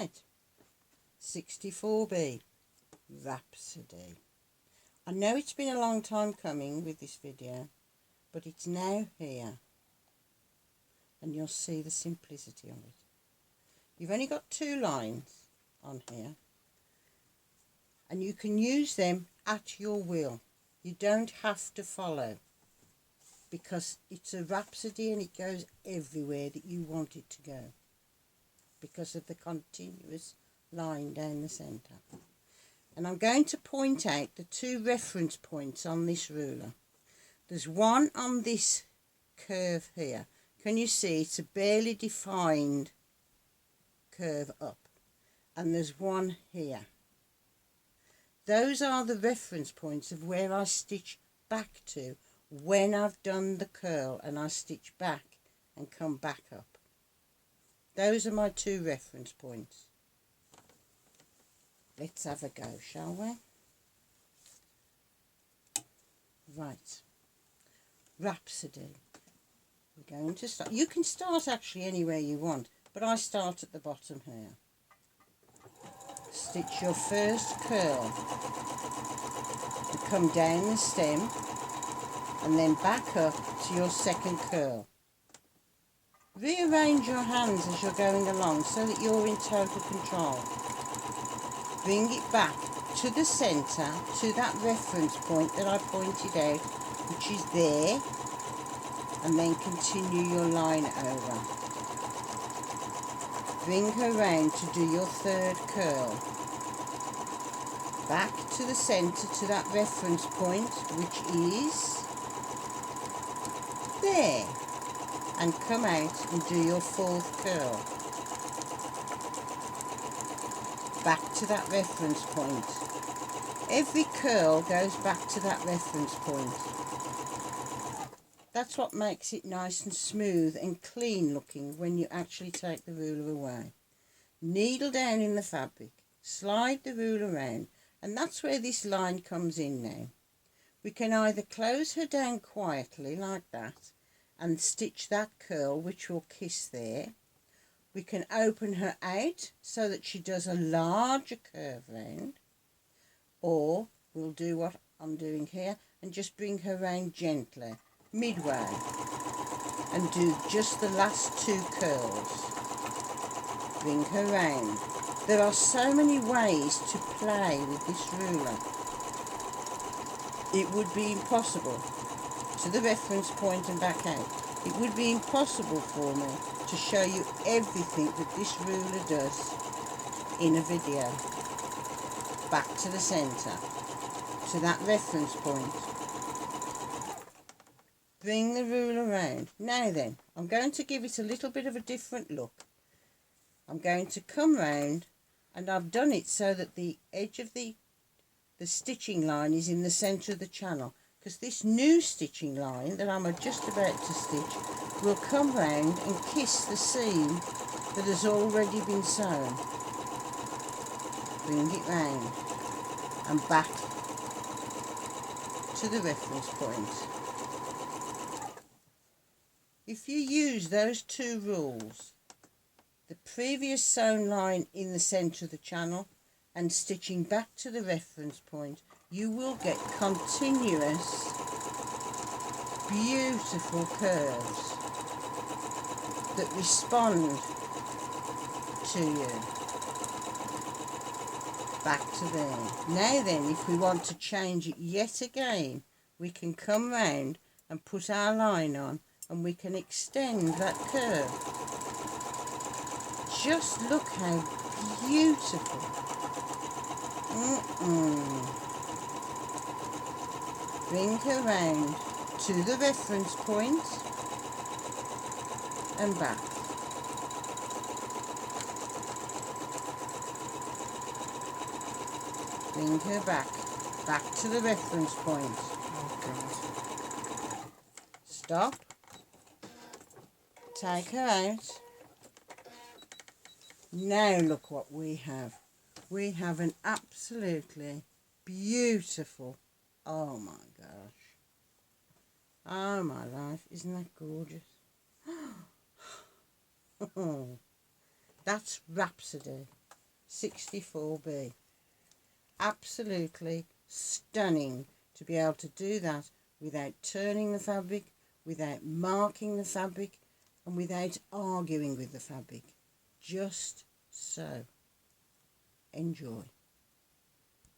right, 64B, Rhapsody. I know it's been a long time coming with this video, but it's now here, and you'll see the simplicity of it. You've only got 2 lines on here, and you can use them at your will. You don't have to follow, because it's a rhapsody and it goes everywhere that you want it to go, because of the continuous line down the centre. And I'm going to point out the 2 reference points on this ruler. There's one on this curve here. Can you see it's a barely defined curve up, and there's one here. Those are the reference points of where I stitch back to when I've done the curl, and I stitch back and come back up. Those are my 2 reference points. Let's have a go, shall we? Right, Rhapsody. We're going to start. You can start actually anywhere you want, but I start at the bottom here. Stitch your first curl and come down the stem, and then back up to your second curl. Rearrange your hands as you're going along so that you're in total control. Bring it back to the centre, to that reference point that I pointed out, which is there, and then continue your line over. Bring her round to do your 3rd curl. Back to the centre, to that reference point, which is there, and come out and do your 4th curl. Back to that reference point. Every curl goes back to that reference point. That's what makes it nice and smooth and clean looking when you actually take the ruler away. Needle down in the fabric, slide the ruler around, and that's where this line comes in now. We can either close her down quietly like that and stitch that curl, which will kiss there. We can open her out so that she does a larger curve round, or we'll do what I'm doing here and just bring her round gently, midway, and do just the last 2 curls. Bring her round. There are so many ways to play with this ruler. It would be impossible, to the reference point and back out, it would be impossible for me to show you everything that this ruler does in a video. Back to the centre, to that reference point. Bring the ruler round. Now then, I'm going to give it a little bit of a different look. I'm going to come round, and I've done it so that the edge of the stitching line is in the centre of the channel, because this new stitching line that I'm just about to stitch will come round and kiss the seam that has already been sewn. Bring it round and back to the reference point. If you use those 2 rules, the previous sewn line in the centre of the channel and stitching back to the reference point, you will get continuous, beautiful curves that respond to you. Back to there. Now then, if we want to change it yet again, we can come round and put our line on, and we can extend that curve. Just look how beautiful. Bring her round to the reference point and back. Bring her back to the reference point. Oh God. Stop. Take her out. Now look what we have. We have an absolutely beautiful, oh my gosh, oh my life, isn't that gorgeous? That's Rhapsody. 64B. Absolutely stunning to be able to do that without turning the fabric, without marking the fabric, and without arguing with the fabric. Just so. Enjoy.